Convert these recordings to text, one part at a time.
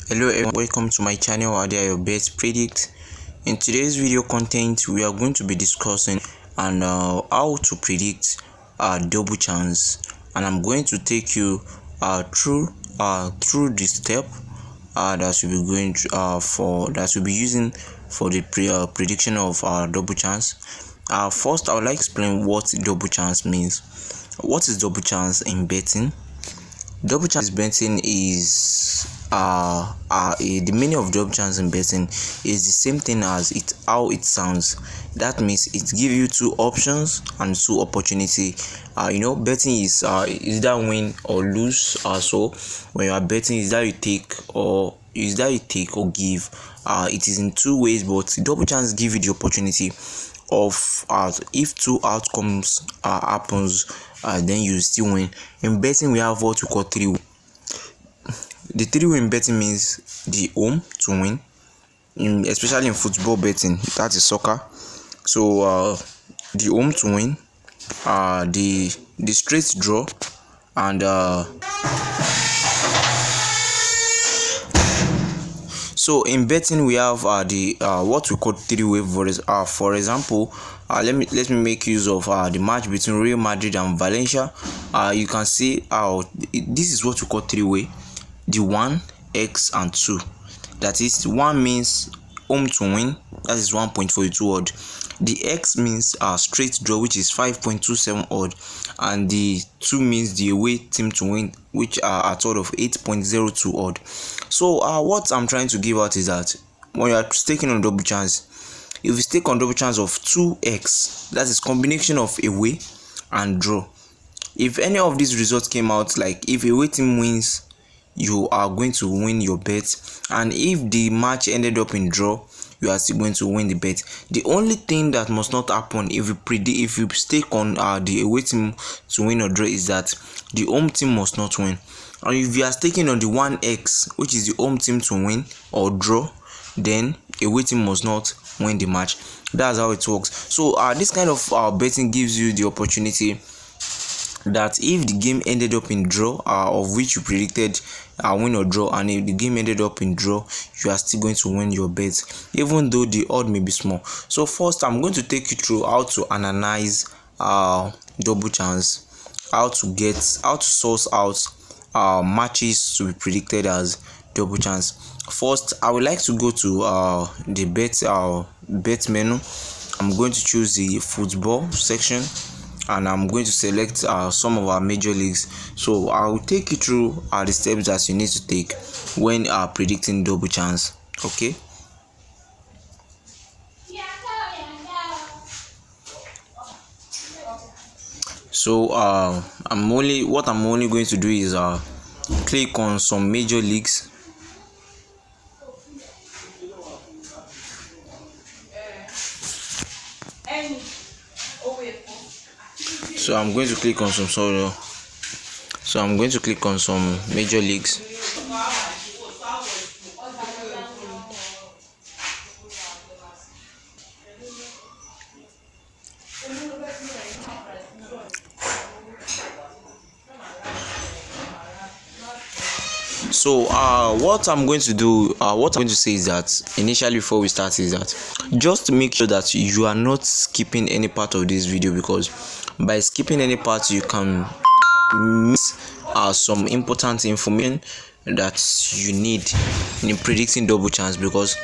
Hello everyone, welcome to my channel. Are there your best predict? In today's video content, we are going to be discussing on how to predict double chance, and I'm going to take you through the step that we'll be going to, for that we'll be using for the prediction of double chance. First, I would like to explain what double chance means. What is double chance in betting? Double chance betting is the meaning of double chance in betting is the same thing as how it sounds. That means it gives you two options and two opportunity. Betting is either win or lose. So when you are betting, is that you take or give. It is in two ways, but double chance give you the opportunity of if two outcomes happens, then you still win. In betting, we have what we call three. The three-win betting means the home to win, especially in football betting, that is soccer. So the home to win, the straight draw, and so in betting we have the what we call three-way. For example, let me make use of the match between Real Madrid and Valencia. You can see how this is what we call three-way. The 1, X, and 2. That is, 1 means home to win, that is 1.42 odd. The X means straight draw, which is 5.27 odd, and the 2 means the away team to win, which are at odd of 8.02 odd. So what I'm trying to give out is that when you are staking on double chance, if you stake on double chance of 2x, that is combination of away and draw. If any of these results came out, like if away team wins, you are going to win your bet, and if the match ended up in draw, you are still going to win the bet. The only thing that must not happen if you stake on the away team to win or draw is that the home team must not win. And if you are staking on the 1x, which is the home team to win or draw, then away team must not win the match. That's how it works. So this kind of betting gives you the opportunity that if the game ended up in draw, of which you predicted win or draw, and if the game ended up in draw, you are still going to win your bet, even though the odd may be small. So first, I'm going to take you through how to analyze double chance, how to source out matches to be predicted as double chance. First, I would like to go to the bet menu. I'm going to choose the football section, and I'm going to select some of our major leagues. So I will take you through the steps that you need to take when predicting double chance. Okay. So I'm only going to do is click on some major leagues. So I'm going to click on some major leagues. So what I'm going to say is that initially, before we start, is that just make sure that you are not skipping any part of this video, because by skipping any part you can miss some important information that you need in predicting double chance, because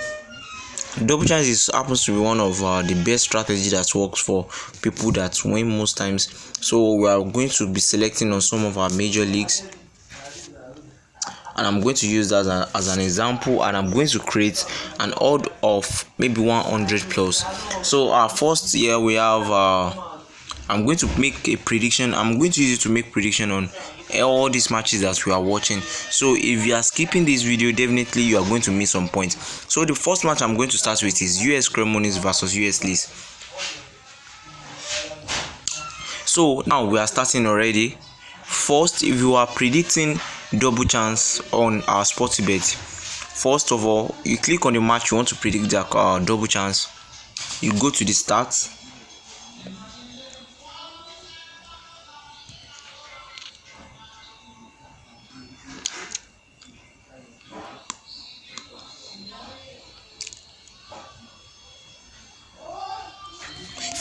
double chance happens to be one of the best strategy that works for people that win most times. So we are going to be selecting on some of our major leagues, and I'm going to use that as an example, and I'm going to create an odd of maybe 100 plus. So first here we have I'm going to make a prediction. I'm going to use it to make prediction on all these matches that we are watching. So if you are skipping this video, definitely you are going to miss some points. So the first match I'm going to start with is US Cremonese versus US Leeds. So now we are starting already. First, if you are predicting double chance on our Sportybet, first of all, you click on the match you want to predict that double chance. You go to the stats.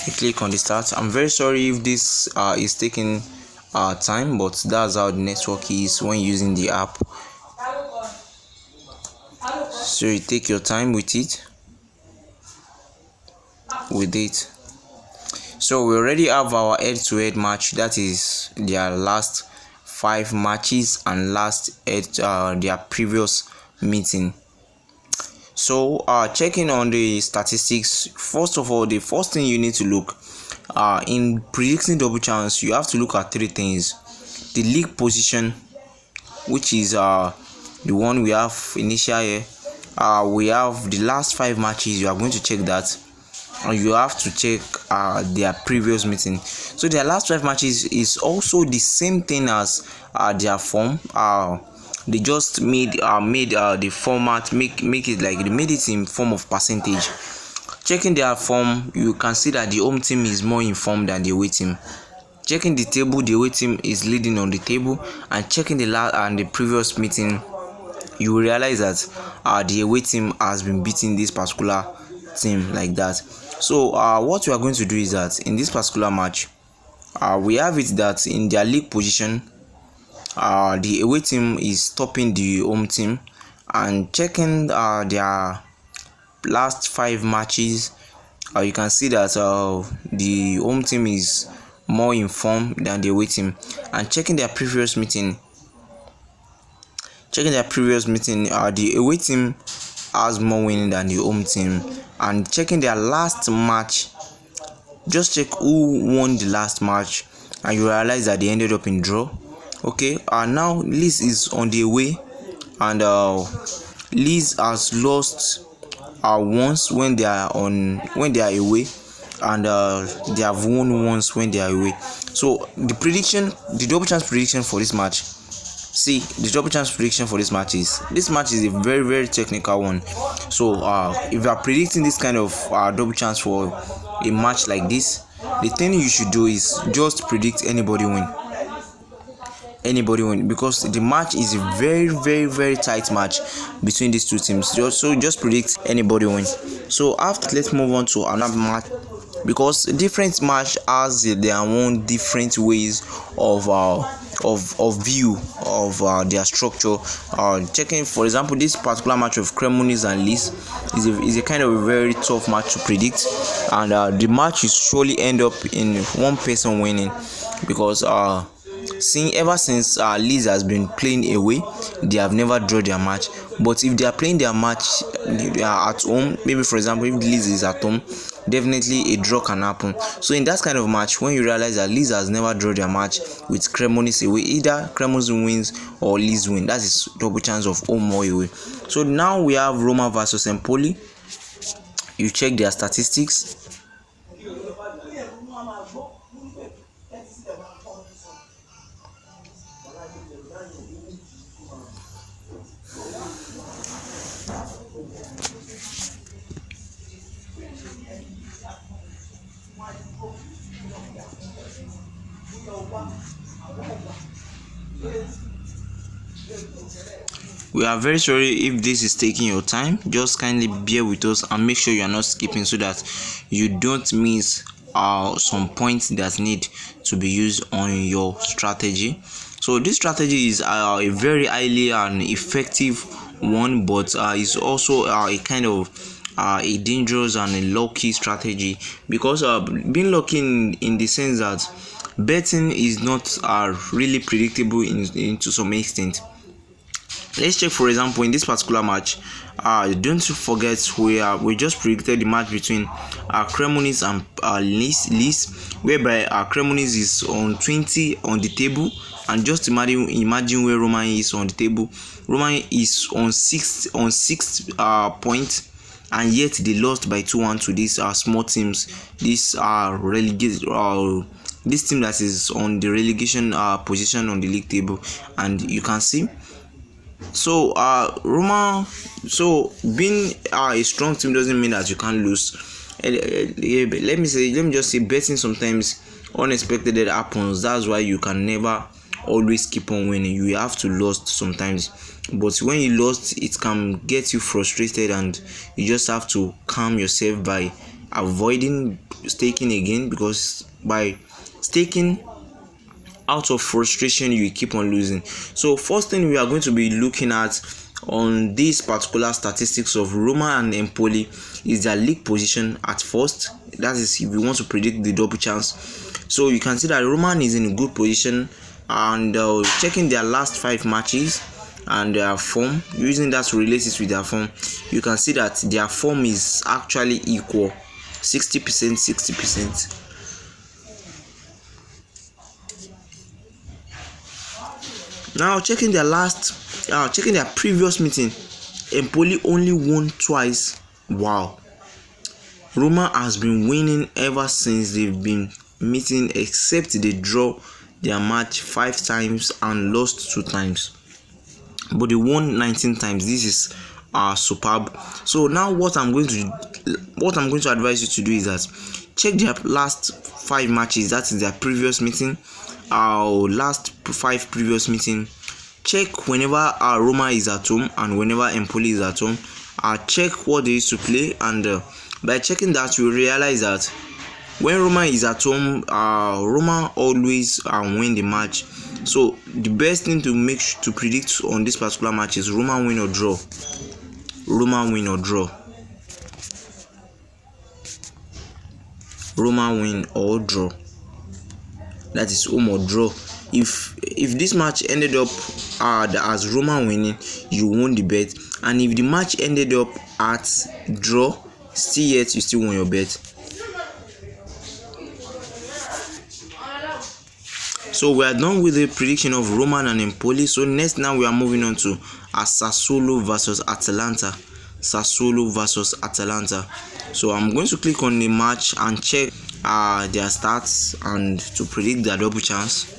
you click on the start. I'm very sorry if this is taking time, but that's how the network is when using the app. So you take your time with it. So we already have our head-to-head match. That is their last 5 matches and their previous meeting. So checking on the statistics, first of all, the first thing you need to look in predicting double chance, you have to look at 3 things: the league position, which is the one we have initial here. We have the last 5 matches. You are going to check that, and you have to check their previous meeting. So their last 5 matches is also the same thing as their form. They just made the format make it like they made it in form of percentage. Checking their form, you can see that the home team is more informed than the away team. Checking the table, the away team is leading on the table, and checking the previous meeting, you will realize that the away team has been beating this particular team like that. So what we are going to do is that in this particular match, we have it that in their league position, the away team is topping the home team, and checking their last 5 matches, you can see that the home team is more informed than the away team. And checking their previous meeting, the away team has more winning than the home team. And checking their last match, just check who won the last match, and you realize that they ended up in draw. Okay, now Leeds is on the away, and Leeds has lost once when they are away, and they have won once when they are away. So the double chance prediction for this match. See, the double chance prediction for this match is a very, very technical one. So if you are predicting this kind of double chance for a match like this, the thing you should do is just predict anybody win, because the match is a very, very, very tight match between these 2 teams. So just predict anybody win. So after, let's move on to another match, because different match has their own different ways of view of their structure. Checking, for example, this particular match of Cremonese and Leeds is a kind of a very tough match to predict, and the match will surely end up in one person winning, because ever since Leeds has been playing away, they have never drawn their match. But if they are playing their match at home, maybe for example if Leeds is at home, definitely a draw can happen. So in that kind of match, when you realize that Leeds has never drawn their match with Cremonese away, either Cremonese wins or Leeds win, that is double chance of home or away. So now we have Roma versus Empoli. You check their statistics. We are very sorry if this is taking your time. Just kindly bear with us and make sure you are not skipping, so that you don't miss some points that need to be used on your strategy. So this strategy is a very highly and effective one, but it's also a kind of a dangerous and a lucky strategy, because being lucky in the sense that betting is not really predictable to some extent. Let's check, for example, in this particular match. Don't forget we just predicted the match between Cremonese and Leeds, whereby Cremonese is on 20 on the table, and just imagine where Roma is on the table. Roma is on 6 points, and yet they lost by 2-1 to these small teams. These this team that is on the relegation position on the league table, and you can see. So Roma, so being a strong team doesn't mean that you can't lose. Let me just say betting sometimes unexpected happens. That's why you can never always keep on winning. You have to lose sometimes, but when you lost, it can get you frustrated, and you just have to calm yourself by avoiding staking again, because by staking out of frustration you keep on losing. So first thing we are going to be looking at on this particular statistics of Roma and Empoli is their league position at first. That is if you want to predict the double chance. So you can see that Roma is in a good position, and checking their last 5 matches and their form, using that to relate it with their form, you can see that their form is actually equal, 60%, 60%. Now checking their previous meeting, Empoli only won twice. Wow. Roma has been winning ever since they've been meeting, except they draw their match 5 times and lost 2 times. But they won 19 times. This is superb. So now what I'm going to advise you to do is that check their last 5 matches. That is their previous meeting. Last 5 previous meeting. Check whenever Roma is at home and whenever Empoli is at home. Check what they used to play, and by checking that you realize that when Roma is at home, Roma always win the match. So the best thing to predict on this particular match is Roma win or draw. Roma win or draw. Roma win or draw. That is home or draw. If this match ended up as Roma winning, you won the bet, and if the match ended up at draw, you still won your bet. So we are done with the prediction of Roma and Empoli. So next, now we are moving on to Sassuolo versus Atalanta. Sassuolo versus Atalanta. So I'm going to click on the match and check their stats and to predict their double chance.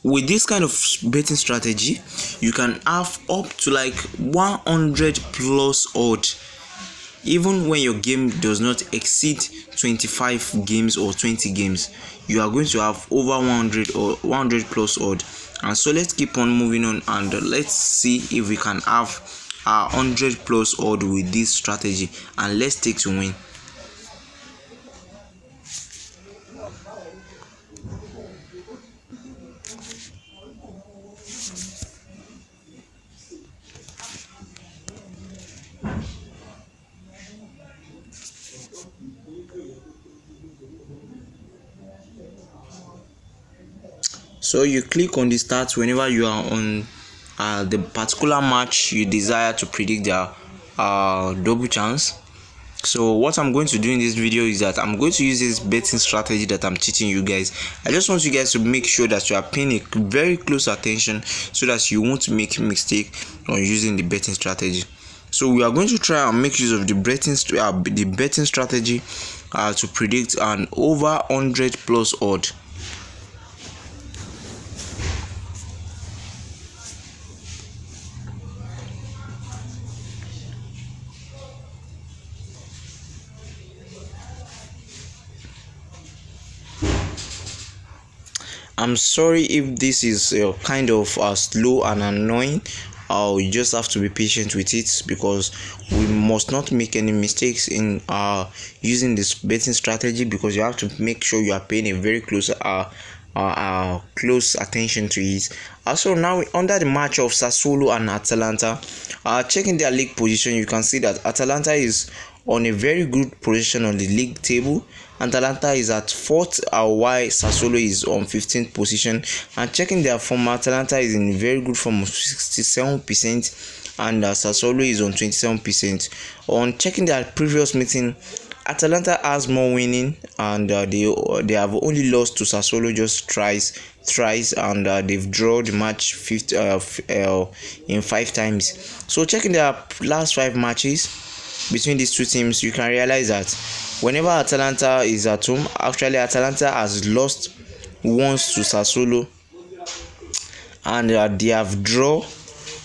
With this kind of betting strategy, you can have up to like 100 plus odd, even when your game does not exceed 25 games or 20 games. You are going to have over 100 or 100 plus odd. And so let's keep on moving on, and let's see if we can have 100 plus odd with this strategy, and let's take to win. So you click on the stats whenever you are on the particular match you desire to predict their double chance. So what I'm going to do in this video is that I'm going to use this betting strategy that I'm teaching you guys. I just want you guys to make sure that you are paying a very close attention so that you won't make a mistake on using the betting strategy. So we are going to try and make use of the betting strategy to predict an over 100 plus odd. I'm sorry if this is kind of slow and annoying. You just have to be patient with it, because we must not make any mistakes in using this betting strategy, because you have to make sure you are paying a very close attention to it. Also, now under the match of Sassuolo and Atalanta, checking their league position, you can see that Atalanta is on a very good position on the league table. Atalanta is at 4th, while Sassuolo is on 15th position. And checking their form, Atalanta is in very good form of 67%, and Sassuolo is on 27%. On checking their previous meeting, Atalanta has more winning, and they have only lost to Sassuolo just thrice, and they've drawn the match in 5 times. So checking their last 5 matches between these two teams, you can realize that whenever Atalanta is at home, actually Atalanta has lost once to Sassuolo, and they have drawn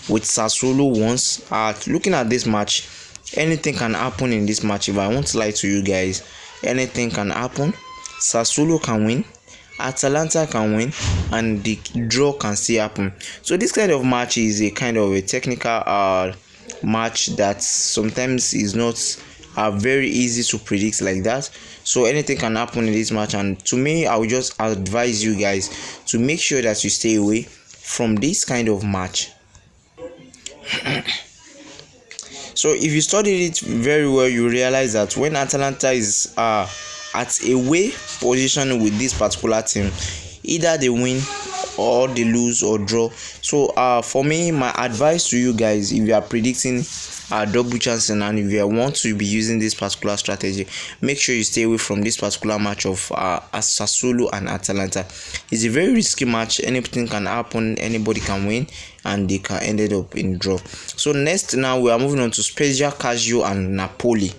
with Sassuolo once. Looking at this match, anything can happen in this match. If I won't lie to you guys, anything can happen. Sassuolo can win, Atalanta can win and the draw can still happen. So this kind of match is a kind of a technical match that sometimes is not very easy to predict like that. So anything can happen in this match, and to me, I would just advise you guys to make sure that you stay away from this kind of match. So if you studied it very well, you realize that when Atalanta is at away position with this particular team, either they win or they lose or draw. So for me, my advice to you guys, if you are predicting double chancing and if you want to be using this particular strategy, make sure you stay away from this particular match of Sassuolo and Atalanta. It's a very risky match. Anything can happen, anybody can win and they can end up in draw. So next, now we are moving on to Spezia, Casio and Napoli.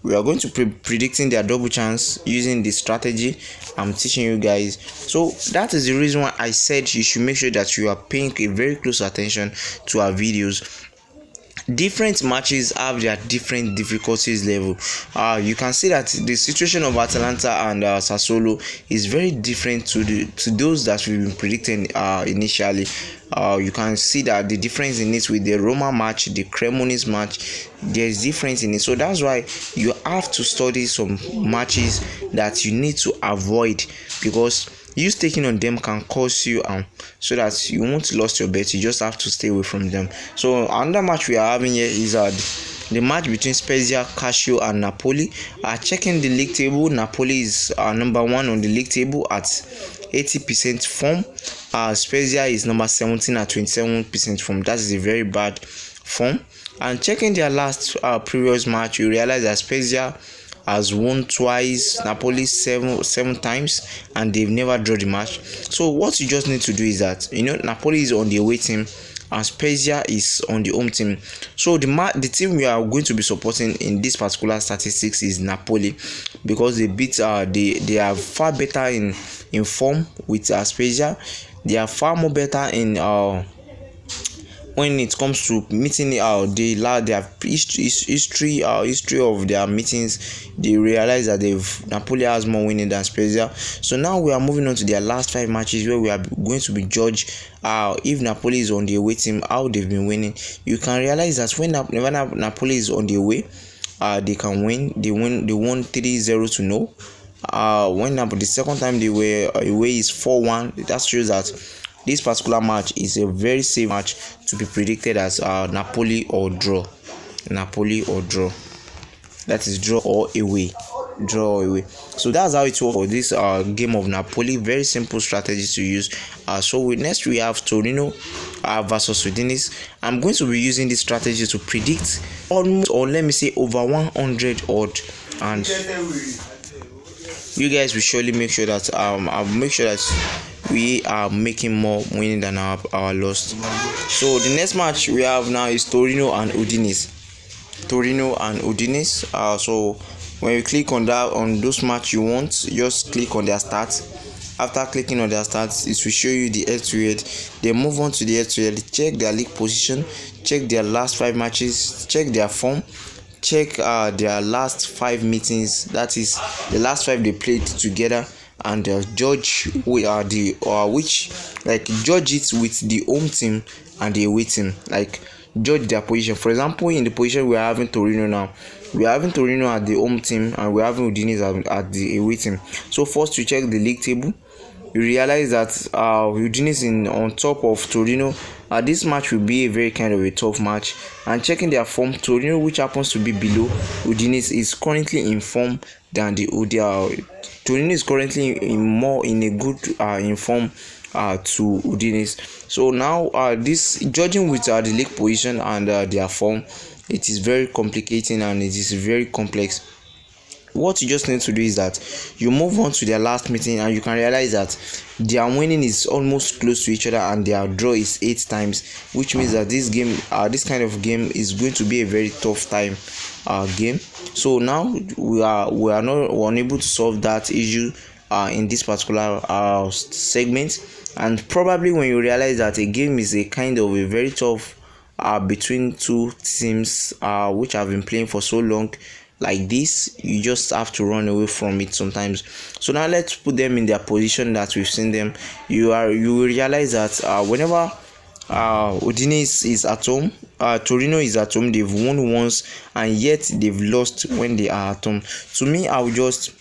We are going to be predicting their double chance using the strategy I'm teaching you guys. So that is the reason why I said you should make sure that you are paying a very close attention to our videos. Different matches have their different difficulties level. You can see that the situation of Atalanta and Sassuolo is very different to those that we've been predicting initially. You can see that the difference in it with the Roma match, the Cremonese match, there's difference in it. So that's why you have to study some matches that you need to avoid, because you taking on them can cause you so that you won't lose your bet. You just have to stay away from them. So another match we are having here is the match between Spezia, Casio and Napoli. Checking the league table, Napoli is number 1 on the league table at 80% form. Spezia is number 17 at 27% form. That is a very bad form. And checking their last previous match, you realize that Spezia has won twice, Napoli seven times, and they've never drawn the match. So what you just need to do is that, Napoli is on the away team and Spezia is on the home team. So the team we are going to be supporting in this particular statistics is Napoli, because they beat they are far better in form with Spezia. They are far more better in when it comes to meeting their history of their meetings. They realize that Napoli has more winning than Spezia. So now we are moving on to their last 5 matches, where we are going to be judged if Napoli is on the away team, how they've been winning. You can realize that whenever Napoli is on the away, they can win. They won 3-0 to no. When the second time they were away is 4-1. That shows that this particular match is a very safe match to be predicted as Napoli or draw. Napoli or draw. That is draw or away. Draw or away. So that's how it works for this game of Napoli. Very simple strategy to use. So next we have Torino versus Udinese. I'm going to be using this strategy to predict almost, or let me say, over 100 odd, and you guys will surely make sure that I'll make sure that we are making more winning than our loss. So the next match we have now is Torino and Udinese. So when you click on those match you want, just click on their stats. After clicking on their stats, it will show you the head-to-head. Then move on to the head-to-head. Check their league position, check their last 5 matches, check their form, check their last 5 meetings, that is the last 5 they played together, and judge judge it with the home team and the away team. Like, judge their position. For example, in the position we are having Torino now, we are having Torino at the home team and we are having Udinese at the away team. So first, we check the league table. You realize that Udinese on top of Torino. This match will be a very kind of a tough match. And checking their form, Torino, which happens to be below Udinese, is currently in form than the Torino is currently in a good in form to Udinese. So now this judging with the league position and their form, it is very complicating and it is very complex. What you just need to do is that you move on to their last meeting and you can realize that their winning is almost close to each other and their draw is 8 times, which means that this kind of game is going to be a very tough time game. So now we are not unable to solve that issue in this particular segment, and probably when you realize that a game is a kind of a very tough between two teams which have been playing for so long, like this, you just have to run away from it sometimes. So now let's put them in their position that we've seen them. You will realize that whenever Udinese is at home, Torino is at home, they've won once and yet they've lost when they are at home. To me, I will just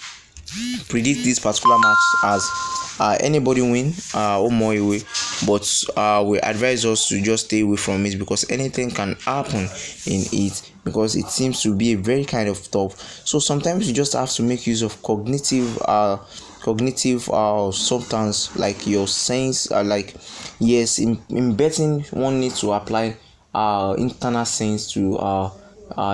predict this particular match as anybody win, home or away, but we advise us to just stay away from it because anything can happen in it, because it seems to be a very kind of tough. So sometimes you just have to make use of cognitive substance, like your sense, like yes, in betting one needs to apply internal sense to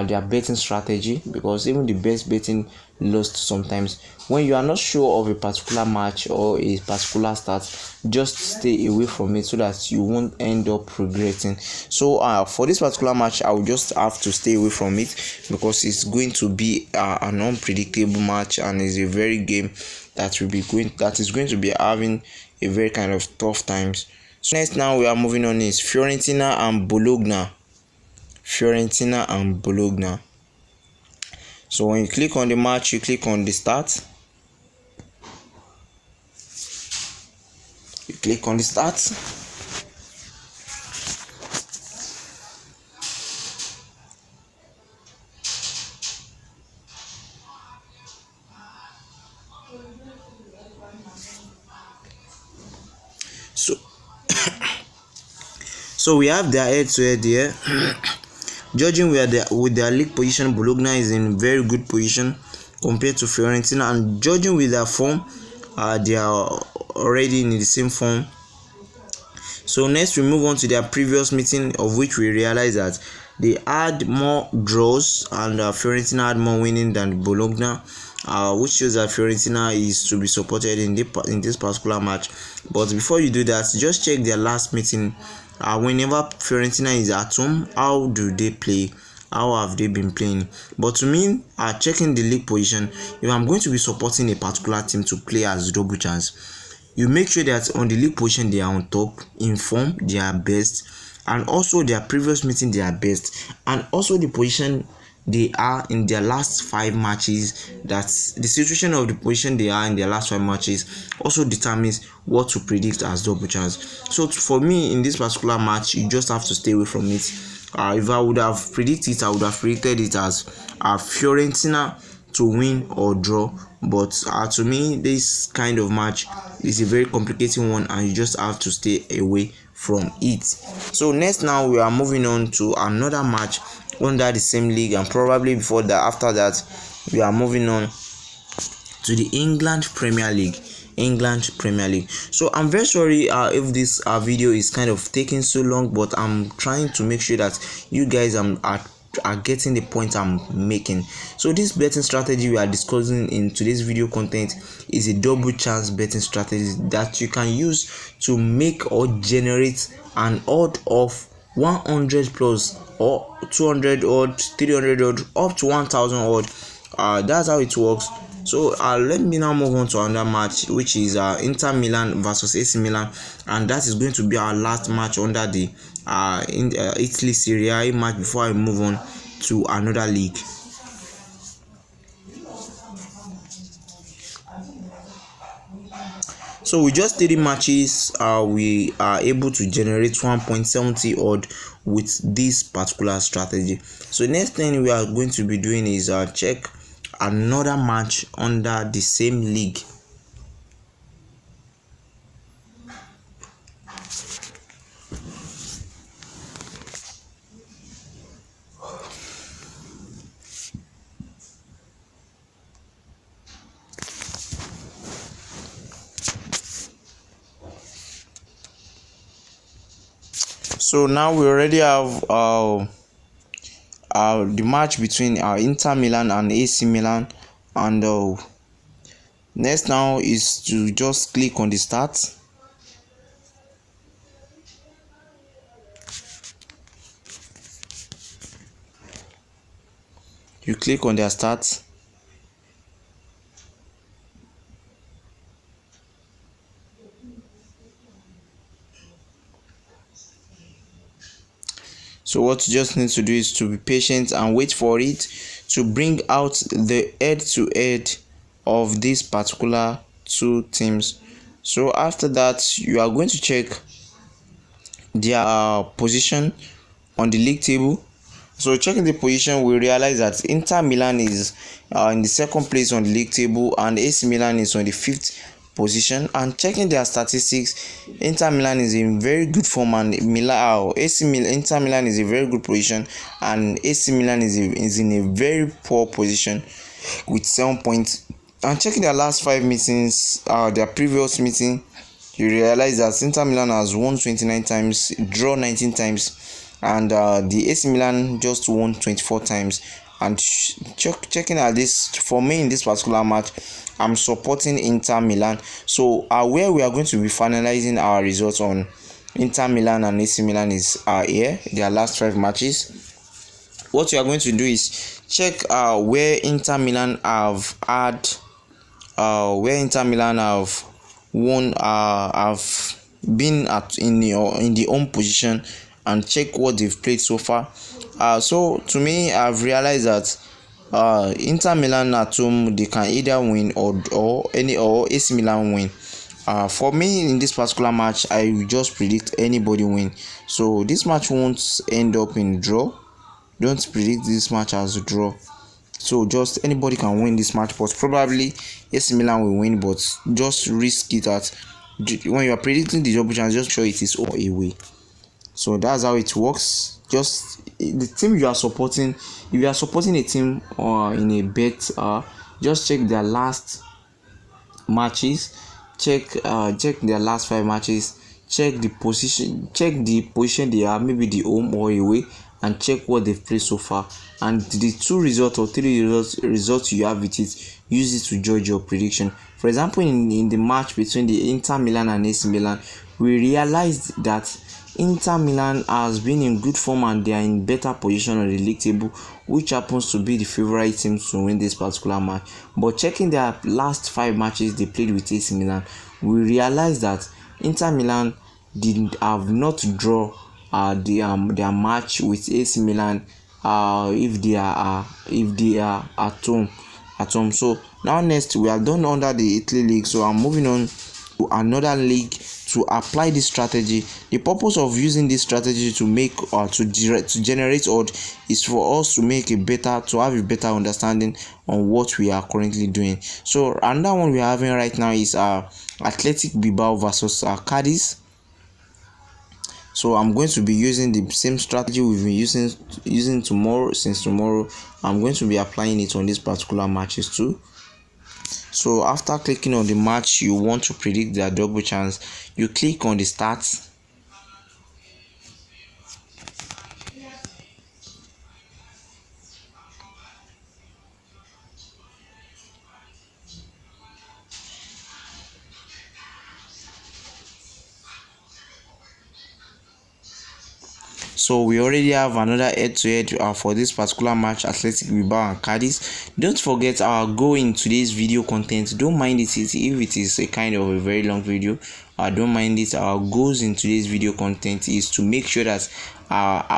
their betting strategy, because even the best betting lost sometimes. When you are not sure of a particular match or a particular start, just stay away from it so that you won't end up regretting. So for this particular match, I will just have to stay away from it because it's going to be an unpredictable match, and is a very game that is going to be having a very kind of tough times. So next, now we are moving on, is Fiorentina and Bologna. So when you click on the match, you click on the start. You click on the start. So we have their head-to-head here. Judging with their league position, Bologna is in very good position compared to Fiorentina, and judging with their form, they are already in the same form. So next we move on to their previous meeting, of which we realize that they had more draws and Fiorentina had more winning than Bologna, which shows that Fiorentina is to be supported in this particular match. But before you do that, just check their last meeting. Whenever Fiorentina is at home, how do they play? How have they been playing? But to me, checking the league position, if I'm going to be supporting a particular team to play as double chance, you make sure that on the league position they are on top, in form they are best, and also their previous meeting they are best, and also the position they are in their last 5 matches. That's the situation of the position they are in their last 5 matches also determines what to predict as double chance. So for me, in this particular match, you just have to stay away from it. If I would have predicted it, I would have predicted it as Fiorentina to win or draw, but to me, this kind of match is a very complicated one and you just have to stay away from it. So next, now we are moving on to another match under the same league, and probably after that we are moving on to the England Premier League. So I'm very sorry if this video is kind of taking so long, but I'm trying to make sure that you guys are getting the point I'm making. So this betting strategy we are discussing in today's video content is a double chance betting strategy that you can use to make or generate an odd of 100 plus or 200 odd, 300 odd, up to 1000 odd. That's how it works. So let me now move on to another match, which is Inter Milan versus AC Milan, and that is going to be our last match under the Italy Serie A match before I move on to another league. So with just 3 matches, we are able to generate 1.70 odd with this particular strategy. So next thing we are going to be doing is check another match under the same league. So now we already have the match between Inter Milan and AC Milan, and next now is to just click on the start. You click on their start. So what you just need to do is to be patient and wait for it to bring out the head-to-head of these particular two teams. So after that, you are going to check their position on the league table. So checking the position, we realize that Inter Milan is in the second place on the league table, and AC Milan is on the fifth position. And checking their statistics, Inter Milan is in very good form, and Inter Milan is in a very good position, and AC Milan is in a very poor position with 7 points. And checking their last 5 meetings, their previous meeting, you realize that Inter Milan has won 29 times, draw 19 times, and the AC Milan just won 24 times. And checking at this, for me in this particular match, I'm supporting Inter Milan. So where we are going to be finalizing our results on Inter Milan and AC Milan is here, their last 5 matches. What you are going to do is check where Inter Milan have won, have been in the home position, and check what they've played so far. So to me, I've realized that Inter Milan at home, they can either win or AC Milan win. For me in this particular match, I will just predict anybody win. So this match won't end up in draw. Don't predict this match as a draw. So just anybody can win this match, but probably AC Milan will win. But just risk it at when you are predicting the double chance, just show it is all away. So that's how it works. Just the team you are supporting. If you are supporting a team in a bet, just check their last matches. Check their last 5 matches. Check the position they are, maybe the home or away, and check what they've played so far. And the 2 results or 3 results you have with it, use it to judge your prediction. For example, in the match between the Inter Milan and AC Milan, we realized that Inter Milan has been in good form and they are in better position on the league table, which happens to be the favorite team to win this particular match. But checking their last 5 matches they played with AC Milan, we realized that Inter Milan have not draw their match with AC Milan if they are at home. So now next, we are done under the Italy league, so I'm moving on to another league to apply this strategy. The purpose of using this strategy to make to generate odds is for us to have a better understanding on what we are currently doing. So another one we are having right now is Athletic Bilbao versus Cadiz. So I'm going to be using the same strategy we've been using since tomorrow. I'm going to be applying it on these particular matches too. So after clicking on the match you want to predict their double chance, you click on the stats. So we already have another head-to-head for this particular match, Athletic Bilbao and Cadiz. Don't forget our goal in today's video content. Don't mind it if it is a kind of a very long video. Don't mind it. Our goals in today's video content is to make sure that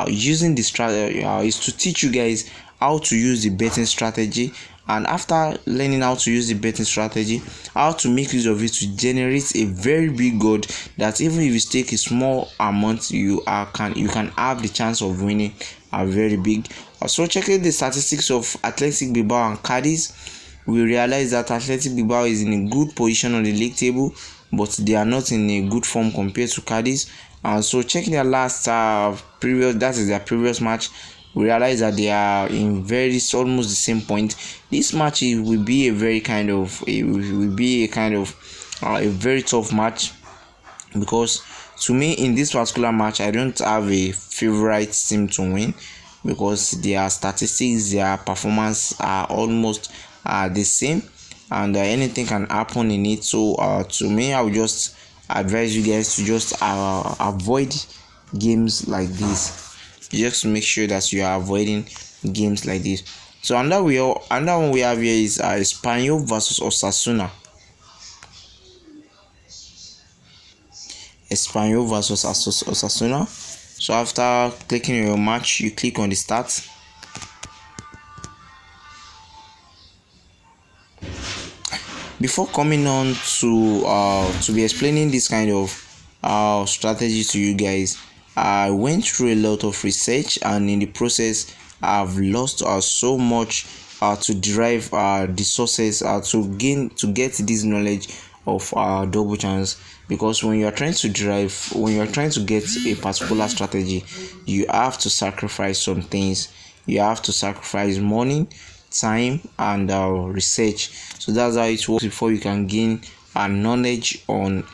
using the strategy is to teach you guys how to use the betting strategy, and after learning how to use the betting strategy, how to make use of it to generate a very big odd that even if you stake a small amount, you can have the chance of winning a very big. So checking the statistics of Athletic Bilbao and Cadiz, we realize that Athletic Bilbao is in a good position on the league table, but they are not in a good form compared to Cadiz. So checking their last their previous match, we realize that they are in almost the same point. This match will be a very tough match, because to me in this particular match I don't have a favorite team to win, because their statistics, their performance are almost the same, and anything can happen in it. So to me, I would just advise you guys to just avoid games like this. Just make sure that you are avoiding games like this. So another one we have here is Espanyol versus Osasuna. Espanyol versus Osasuna. So after clicking on your match, you click on the stats. before coming on to be explaining this kind of strategy to you guys, I went through a lot of research, and in the process I've lost so much to derive the sources to get this knowledge of double chance. Because when you are trying to get a particular strategy, you have to sacrifice some things. You have to sacrifice money, time, and research. So that's how it works before you can gain knowledge on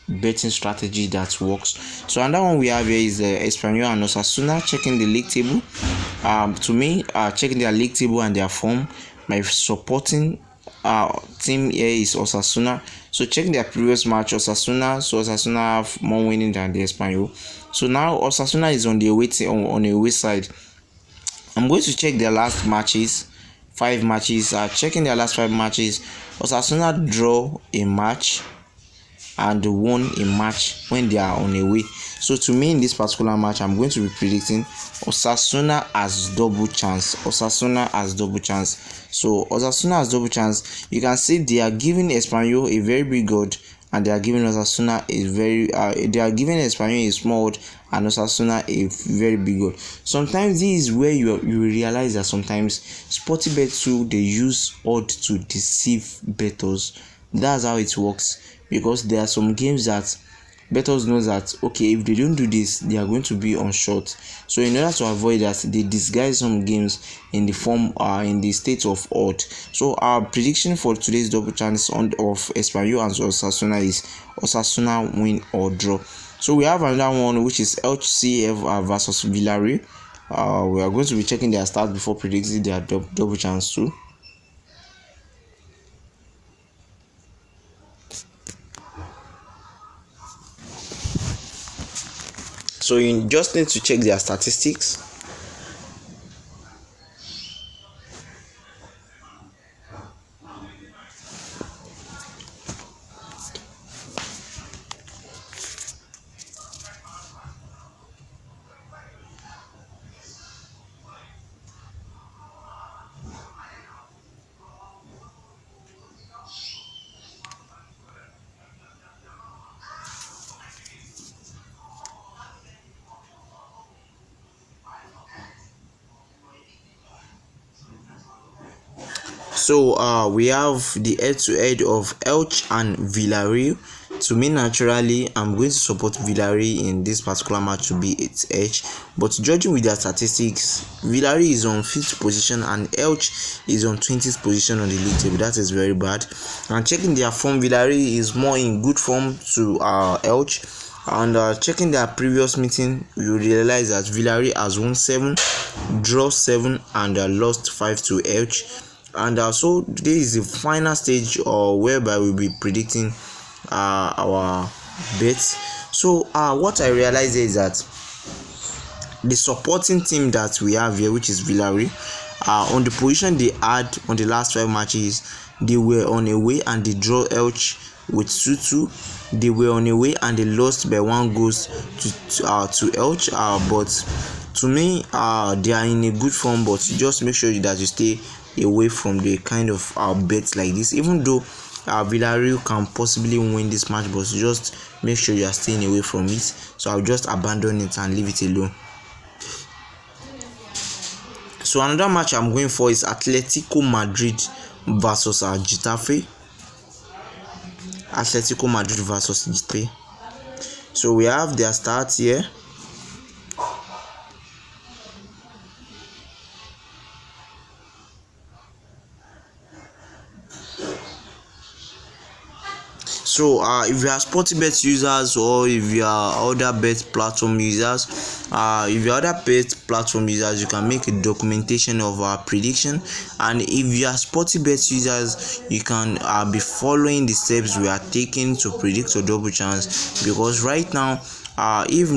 betting strategy that works. So another one we have here is Espanyol and Osasuna checking the league table. To me, checking their league table and their form, my supporting team here is Osasuna. So checking their previous match, Osasuna have more winning than the Espanyol. So now Osasuna is on the away side. I'm going to check their last matches, 5 matches. Checking their last 5 matches, Osasuna draw a match and won a match when they are on away. So to me, in this particular match, I'm going to be predicting Osasuna has double chance. Osasuna has double chance. So Osasuna has double chance. You can see they are giving Espanyol a very big odd, and they are giving Osasuna they are giving Espanyol a small odd, and Osasuna a very big odd. Sometimes this is where you realize that sometimes Sportybet too, they use odd to deceive bettors. That's how it works, because there are some games that bettors know that okay, if they don't do this, they are going to be on short. So in order to avoid that, they disguise some games in the form in the state of odd. So our prediction for today's double chance of Espanyol and Osasuna is Osasuna win or draw. So we have another one, which is Elche versus Villarreal. We are going to be checking their stats before predicting their double chance too. So you just need to check their statistics. So we have the head-to-head of Elche and Villarreal. To me, naturally, I'm going to support Villarreal in this particular match to be its edge. But judging with their statistics, Villarreal is on 5th position and Elche is on 20th position on the league table. That is very bad. And checking their form, Villarreal is more in good form to Elche. And checking their previous meeting, you realize that Villarreal has won 7, draw 7, and lost 5 to Elche. And so today is the final stage whereby we'll be predicting our bets. So what I realized is that the supporting team that we have here, which is Villarreal, on the position they had on the last 5 matches, they were on away and they draw Elche with 2-2. They were on away and they lost by 1 goal to Elche. But to me, they are in a good form. But just make sure that you stay away from the kind of bets like this, even though Villarreal can possibly win this match, but just make sure you are staying away from it. So I'll just abandon it and leave it alone. So another match I'm going for is Atletico Madrid versus Getafe. Atletico Madrid versus Getafe. So we have their starts here. So if you are Sportybet users, or if you are other bet platform users, you can make a documentation of our prediction. And if you are Sportybet users, you can be following the steps we are taking to predict a double chance. Because right now, if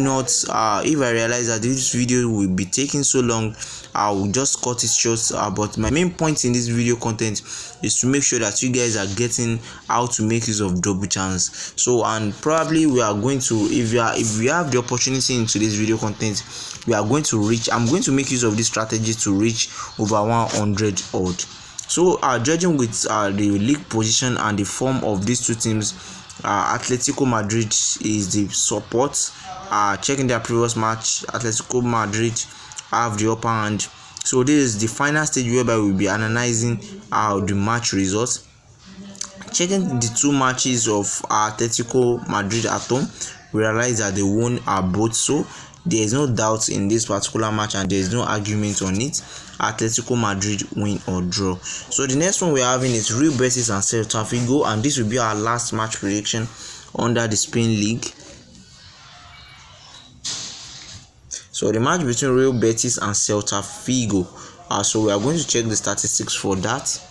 I realize that this video will be taking so long, I will just cut it short. But my main point in this video content is to make sure that you guys are getting how to make use of double chance. So, and probably we are going to, if we have the opportunity in today's video content, we are going to reach, I'm going to make use of this strategy to reach over 100 odd. So judging with the league position and the form of these two teams, Atletico Madrid is the support. Checking their previous match, Atletico Madrid have the upper hand. So this is the final stage whereby we'll be analyzing the match results. Checking the two matches of Atletico Madrid at home, we realize that they won both. So there is no doubt in this particular match, and there is no argument on it. Atletico Madrid win or draw. So the next one we're having is Real Betis and Celta Vigo, and this will be our last match prediction under the Spain League. So the match between Real Betis and Celta Vigo. So we are going to check the statistics for that.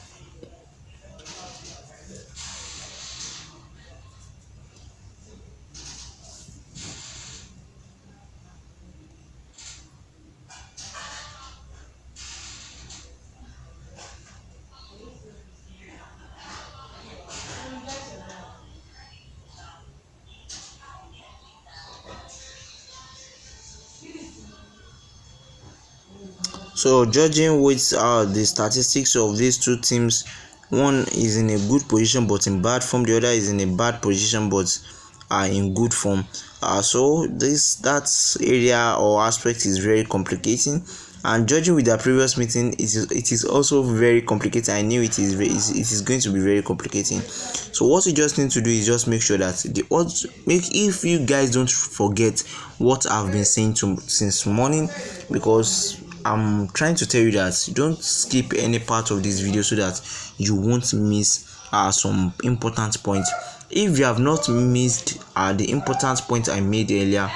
So judging with the statistics of these two teams, one is in a good position but in bad form, the other is in a bad position but in good form. So that area or aspect is very complicating, and judging with their previous meeting, it is also very complicated. I knew it is going to be very complicating. So what you just need to do is just make sure that the odds if you guys don't forget what I've been saying since morning, because I'm trying to tell you that don't skip any part of this video so that you won't miss some important points. If you have not missed the important point I made earlier,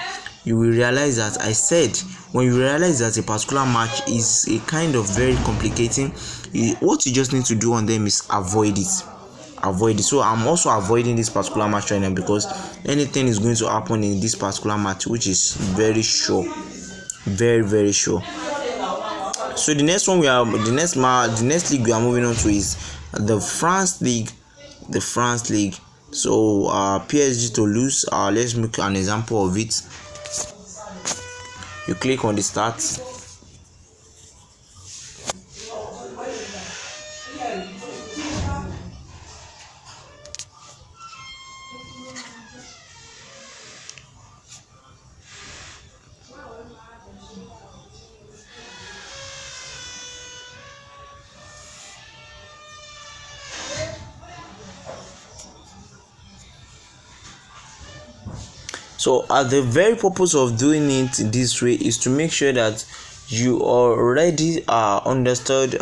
you will realize that I said when you realize that a particular match is a kind of very complicating, what you just need to do on them is avoid it. So I'm also avoiding this particular match right now, because anything is going to happen in this particular match, which is very sure, very sure. So the next one the next league we are moving on to is the France League. So PSG Toulouse. Let's make an example of it. You click on the start. So the very purpose of doing it this way is to make sure that you already understood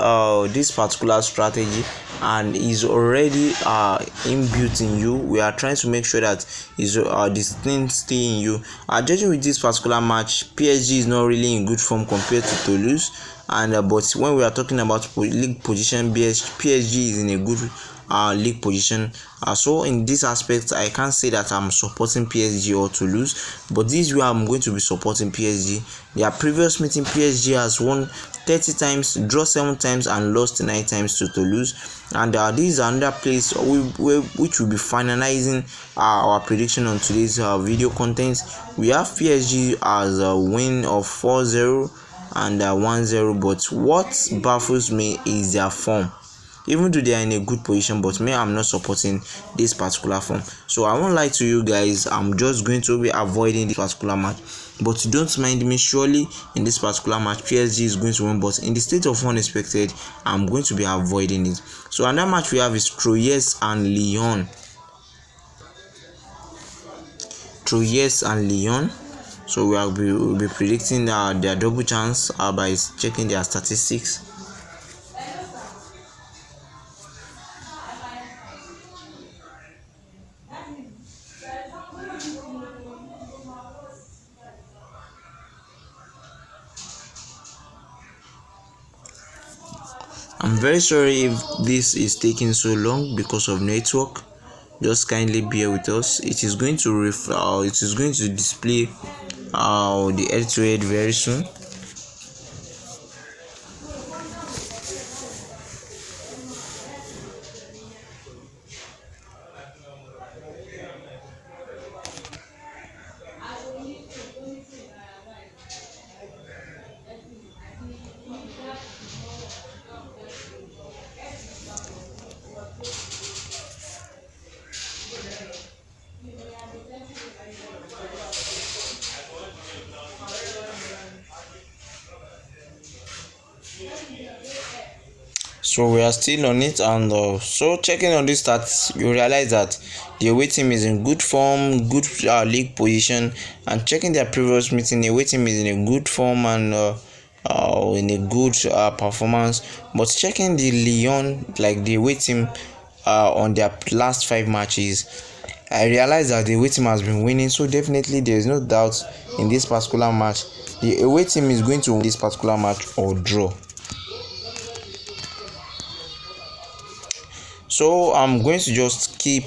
this particular strategy and is already inbuilt in you. We are trying to make sure that is this thing stay in you. Judging with this particular match, PSG is not really in good form compared to Toulouse, and but when we are talking about league position, PSG is in a good league position. So in this aspect, I can't say that I'm supporting PSG or Toulouse, but this way I'm going to be supporting PSG. Their previous meeting, PSG has won 30 times, draw 7 times, and lost 9 times to Toulouse. And this is another place which will be finalizing our prediction on today's video content. We have PSG as a win of 4-0 and 1-0, but what baffles me is their form. Even though they are in a good position, but me, I'm not supporting this particular form. So I won't lie to you guys, I'm just going to be avoiding this particular match. But don't mind me, surely in this particular match PSG is going to win, but in the state of unexpected, I'm going to be avoiding it. So another match we have is Troyes and Lyon. So we'll be predicting their double chance by checking their statistics. I'm very sorry if this is taking so long because of network. Just kindly bear with us. It is going to display the head-to-head very soon. So we are still on it, and so checking on this stats, you realize that the away team is in good form, good league position, and checking their previous meeting, the away team is in a good form and in a good performance. But checking the Lyon, like the away team, on their last 5 matches, I realized that the away team has been winning. So definitely there is no doubt in this particular match, the away team is going to win this particular match or draw. So I'm going to just keep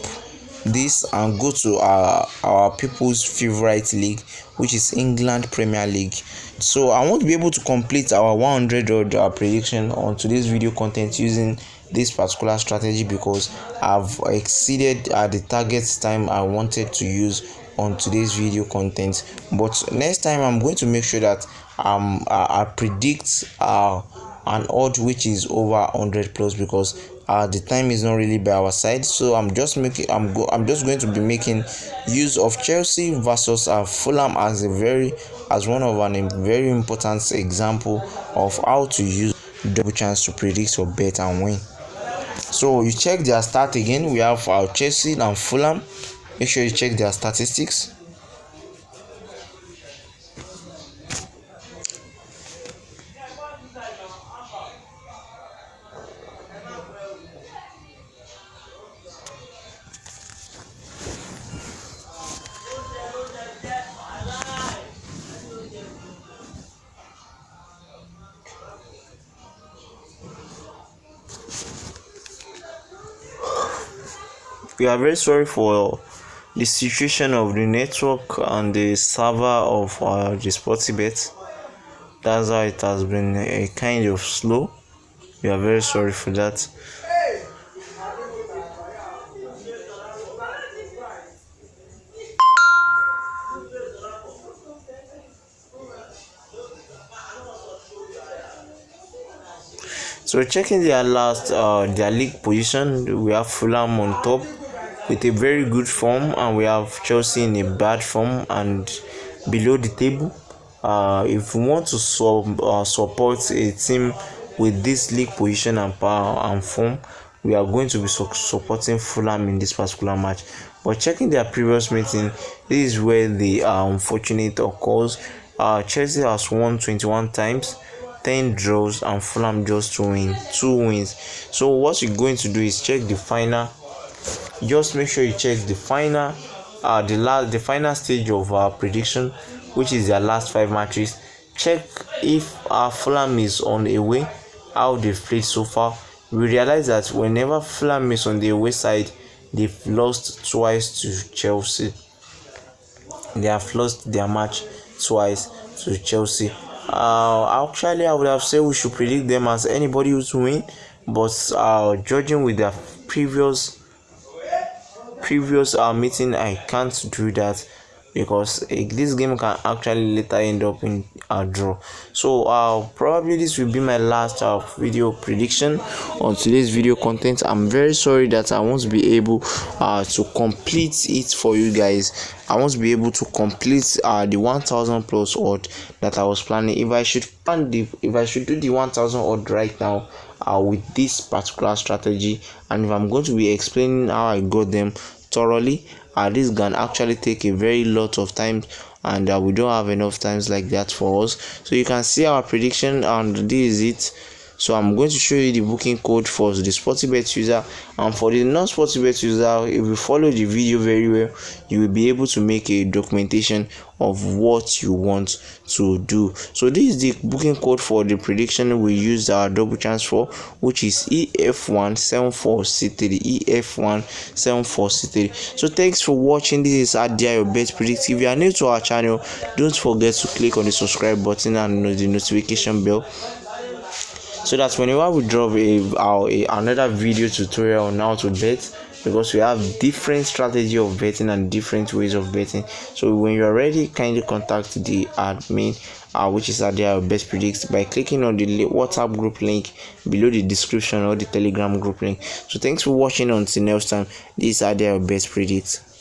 this and go to our people's favorite league, which is England Premier League. So I want to be able to complete our 100 prediction on today's video content using this particular strategy, because I've exceeded the target time I wanted to use on today's video content. But next time I'm going to make sure that I predict an odd which is over 100 plus, because the time is not really by our side. So I'm just going to be making use of Chelsea versus Fulham as one of a very important example of how to use double chance to predict or bet and win. So you check their start again. We have Chelsea and Fulham. Make sure you check their statistics. We are very sorry for the situation of the network and the server of the Sportybet. That's how it has been a kind of slow. We are very sorry for that. So checking their their league position, we have Fulham on top with a very good form, and we have Chelsea in a bad form and below the table. If we want to support a team with this league position and power and form, we are going to be supporting Fulham in this particular match. But checking their previous meeting, this is where the unfortunate occurs. Chelsea has won 21 times, 10 draws, and Fulham just 2 wins. So what you're going to do is check the final. Just make sure you check the final, the final stage of prediction, which is their last 5 matches. Check if Fulham is on the away, how they've played so far. We realize that whenever Fulham is on the away side, they've lost twice to Chelsea. They have lost their match twice to Chelsea. Actually, I would have said we should predict them as anybody who's win, but judging with their previous meeting, I can't do that, because this game can actually later end up in a draw. So probably this will be my last video prediction on today's video content. I'm very sorry that I won't be able to complete it for you guys. I won't be able to complete the 1000 plus odd that I was planning. If I should do the 1000 odd right now with this particular strategy, and if I'm going to be explaining how I got them thoroughly, this can actually take a very lot of time, and we don't have enough times like that for us. So you can see our prediction, and this is it. So I'm going to show you the booking code for the Sportybet user, and for the non-Sportybet user, if you follow the video very well, you will be able to make a documentation of what you want to do. So this is the booking code for the prediction we used our double chance for, which is EF174C3. EF174C3. So thanks for watching. This is Adia, your best predict. If you are new to our channel, don't forget to click on the subscribe button and the notification bell, so that whenever we drop another video tutorial on how to bet, because we have different strategy of betting and different ways of betting. So when you are ready, kindly contact the admin, which is Adia Best Predicts, by clicking on the WhatsApp group link below the description or the Telegram group link. So thanks for watching. Until next time, this is Adia Best Predicts.